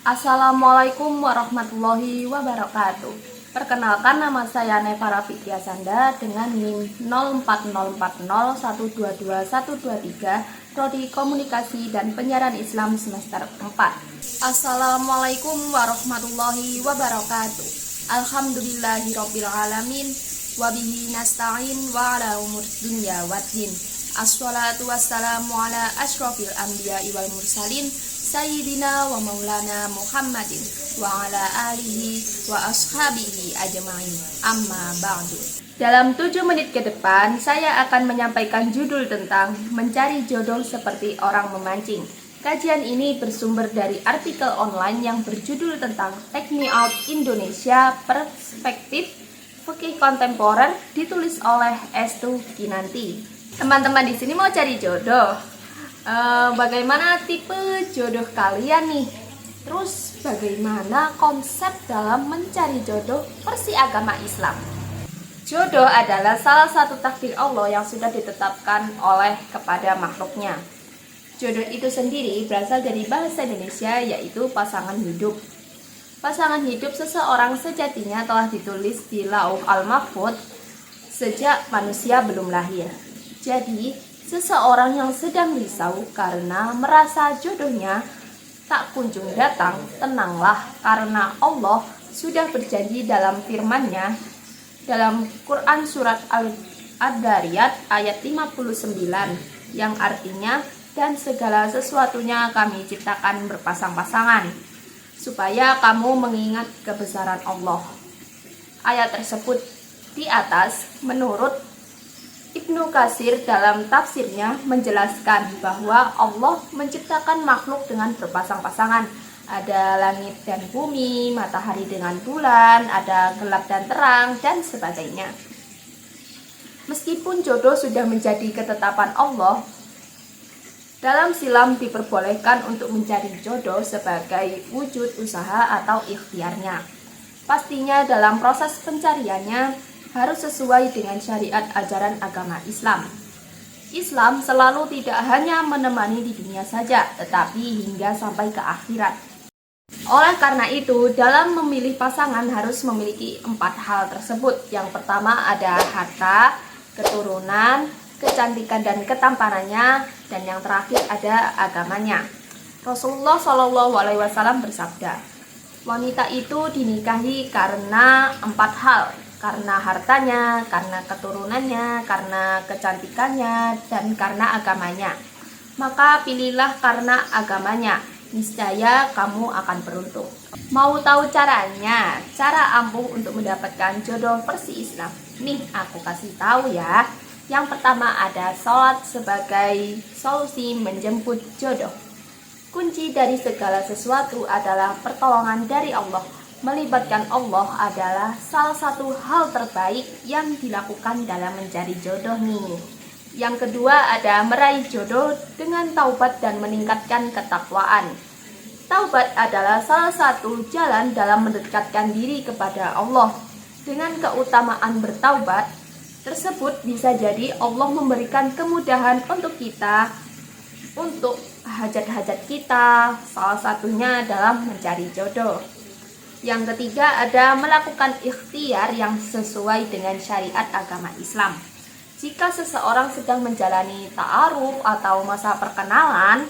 Assalamualaikum warahmatullahi wabarakatuh. Perkenalkan, nama saya Neva Rafiqia Sanda dengan NIM 040401222123, Prodi Komunikasi dan Penyiaran Islam semester 4. Assalamualaikum warahmatullahi wabarakatuh. Alhamdulillahirabbil alamin wa bihi nasta'in wa ala umur dunya waddin. Assalatu wassalamu ala asyrafil anbiya'i wal mursalin Sayyidina wa maulana Muhammadin wa ala alihi wa ashabihi ajma'in, amma ba'du. Dalam 7 menit ke depan, saya akan menyampaikan judul tentang mencari jodoh seperti orang memancing. Kajian ini bersumber dari artikel online yang berjudul tentang Take Me Out Indonesia Perspektif Fikih Kontemporer, ditulis oleh Estu Kinanti. Teman-teman di sini mau cari jodoh. Bagaimana tipe jodoh kalian nih? Terus bagaimana konsep dalam mencari jodoh versi agama Islam? Jodoh adalah salah satu takdir Allah yang sudah ditetapkan oleh kepada makhluknya. Jodoh itu sendiri berasal dari bahasa Indonesia, yaitu pasangan hidup. Pasangan hidup seseorang sejatinya telah ditulis di Lauh Al-Mahfuz sejak manusia belum lahir. Jadi seseorang yang sedang risau karena merasa jodohnya tak kunjung datang, tenanglah, karena Allah sudah berjanji dalam firman-Nya dalam Quran surat Ad-Dariyat ayat 59 yang artinya, dan segala sesuatunya kami ciptakan berpasang-pasangan supaya kamu mengingat kebesaran Allah. Ayat tersebut di atas menurut Ibnu Katsir dalam tafsirnya menjelaskan bahwa Allah menciptakan makhluk dengan berpasang-pasangan. Ada langit dan bumi, matahari dengan bulan, ada gelap dan terang, dan sebagainya. Meskipun jodoh sudah menjadi ketetapan Allah, dalam Islam diperbolehkan untuk mencari jodoh sebagai wujud usaha atau ikhtiarnya. Pastinya dalam proses pencariannya harus sesuai dengan syariat ajaran agama Islam. Islam selalu tidak hanya menemani di dunia saja, tetapi hingga sampai ke akhirat. Oleh karena itu, dalam memilih pasangan harus memiliki 4 hal tersebut. Yang pertama ada harta, keturunan, kecantikan dan ketampanannya, dan yang terakhir ada agamanya. Rasulullah SAW bersabda, wanita itu dinikahi karena 4 hal. Karena hartanya, karena keturunannya, karena kecantikannya, dan karena agamanya. Maka pilihlah karena agamanya, niscaya kamu akan beruntung. Mau tahu caranya? Cara ampuh untuk mendapatkan jodoh versi Islam? Nih, aku kasih tahu ya. Yang pertama ada sholat sebagai solusi menjemput jodoh. Kunci dari segala sesuatu adalah pertolongan dari Allah. Melibatkan Allah adalah salah satu hal terbaik yang dilakukan dalam mencari jodoh nih. Yang kedua ada meraih jodoh dengan taubat dan meningkatkan ketakwaan. Taubat adalah salah satu jalan dalam mendekatkan diri kepada Allah. Dengan keutamaan bertaubat tersebut bisa jadi Allah memberikan kemudahan untuk kita, untuk hajat-hajat kita, salah satunya dalam mencari jodoh. Yang ketiga ada melakukan ikhtiar yang sesuai dengan syariat agama Islam. Jika seseorang sedang menjalani ta'aruf atau masa perkenalan,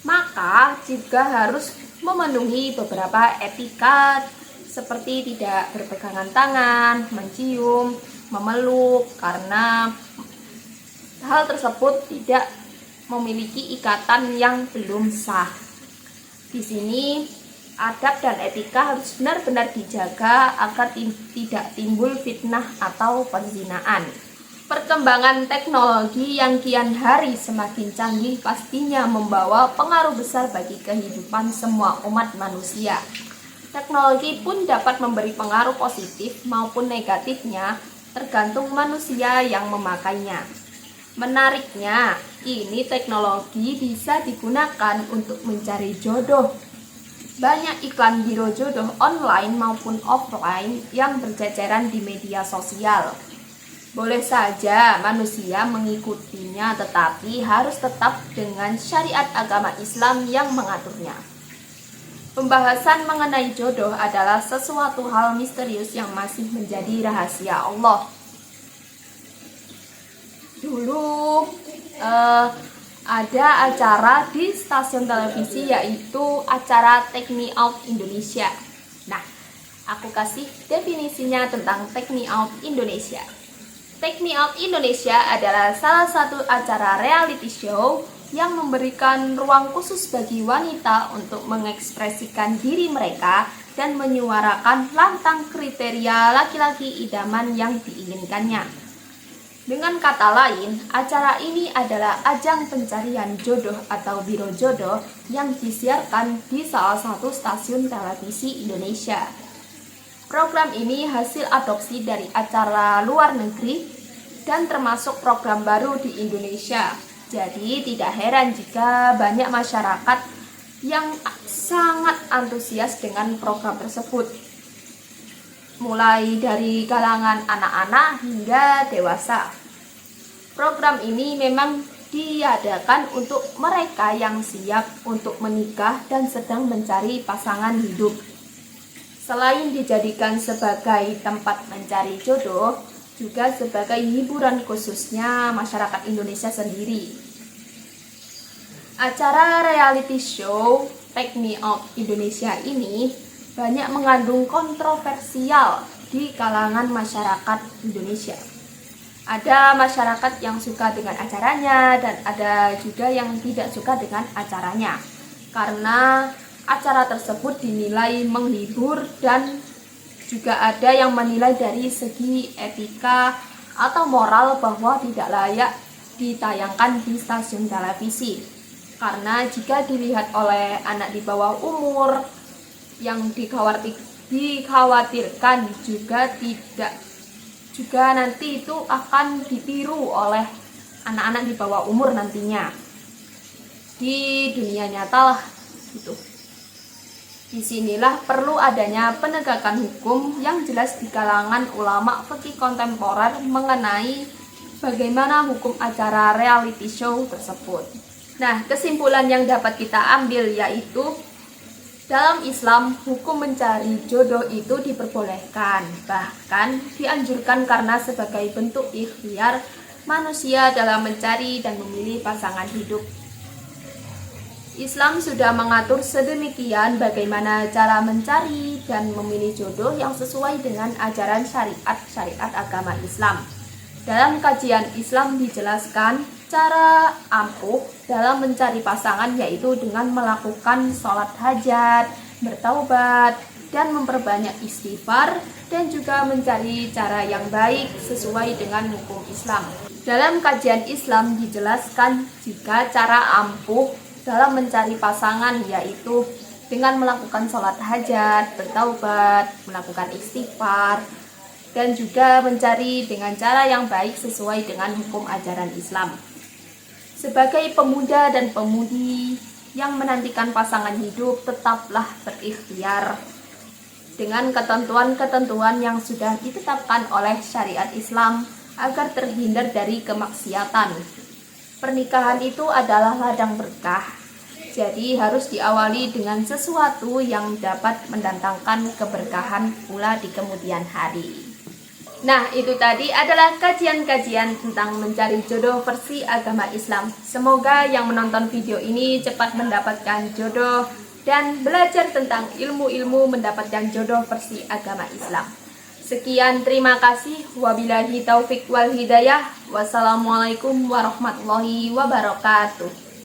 maka juga harus memenuhi beberapa etika seperti tidak berpegangan tangan, mencium, memeluk, karena hal tersebut tidak memiliki ikatan yang belum sah. Di sini adab dan etika harus benar-benar dijaga agar tidak timbul fitnah atau perzinaan. Perkembangan teknologi yang kian hari semakin canggih pastinya membawa pengaruh besar bagi kehidupan semua umat manusia. Teknologi pun dapat memberi pengaruh positif maupun negatifnya, tergantung manusia yang memakainya. Menariknya, kini teknologi bisa digunakan untuk mencari jodoh. Banyak iklan biro jodoh online maupun offline yang berjajaran di media sosial. Boleh saja manusia mengikutinya, tetapi harus tetap dengan syariat agama Islam yang mengaturnya. Pembahasan mengenai jodoh adalah sesuatu hal misterius yang masih menjadi rahasia Allah. Dulu ada acara di stasiun televisi, yaitu acara Take Me Out Indonesia. Nah, aku kasih definisinya tentang Take Me Out Indonesia. Take Me Out Indonesia adalah salah satu acara reality show yang memberikan ruang khusus bagi wanita untuk mengekspresikan diri mereka dan menyuarakan lantang kriteria laki-laki idaman yang diinginkannya. Dengan kata lain, acara ini adalah ajang pencarian jodoh atau biro jodoh yang disiarkan di salah satu stasiun televisi Indonesia. Program ini hasil adopsi dari acara luar negeri dan termasuk program baru di Indonesia. Jadi tidak heran jika banyak masyarakat yang sangat antusias dengan program tersebut, mulai dari kalangan anak-anak hingga dewasa. Program ini memang diadakan untuk mereka yang siap untuk menikah dan sedang mencari pasangan hidup. Selain dijadikan sebagai tempat mencari jodoh, juga sebagai hiburan khususnya masyarakat Indonesia sendiri. Acara reality show Take Me Out Indonesia ini banyak mengandung kontroversial di kalangan masyarakat Indonesia. Ada masyarakat yang suka dengan acaranya dan ada juga yang tidak suka dengan acaranya, karena acara tersebut dinilai menghibur dan juga ada yang menilai dari segi etika atau moral bahwa tidak layak ditayangkan di stasiun televisi. Karena jika dilihat oleh anak di bawah umur, yang dikhawatirkan juga nanti itu akan ditiru oleh anak-anak di bawah umur nantinya di dunia nyata lah gitu. Disinilah perlu adanya penegakan hukum yang jelas di kalangan ulama fikih kontemporer mengenai bagaimana hukum acara reality show tersebut. Nah, kesimpulan yang dapat kita ambil yaitu dalam Islam, hukum mencari jodoh itu diperbolehkan, bahkan dianjurkan karena sebagai bentuk ikhtiar manusia dalam mencari dan memilih pasangan hidup. Islam sudah mengatur sedemikian bagaimana cara mencari dan memilih jodoh yang sesuai dengan ajaran syariat agama Islam. Dalam kajian Islam dijelaskan cara ampuh dalam mencari pasangan yaitu dengan melakukan sholat hajat, bertaubat, dan memperbanyak istighfar, dan juga mencari cara yang baik sesuai dengan hukum Islam. Dalam kajian Islam dijelaskan jika cara ampuh dalam mencari pasangan yaitu dengan melakukan sholat hajat, bertaubat, melakukan istighfar, dan juga mencari dengan cara yang baik sesuai dengan hukum ajaran Islam. Sebagai pemuda dan pemudi yang menantikan pasangan hidup, tetaplah berikhtiar dengan ketentuan-ketentuan yang sudah ditetapkan oleh syariat Islam agar terhindar dari kemaksiatan. Pernikahan itu adalah ladang berkah, jadi harus diawali dengan sesuatu yang dapat mendatangkan keberkahan pula di kemudian hari. Nah, itu tadi adalah kajian-kajian tentang mencari jodoh versi agama Islam. Semoga yang menonton video ini cepat mendapatkan jodoh dan belajar tentang ilmu-ilmu mendapatkan jodoh versi agama Islam. Sekian, terima kasih. Wabillahi taufik wal hidayah. Wassalamualaikum warahmatullahi wabarakatuh.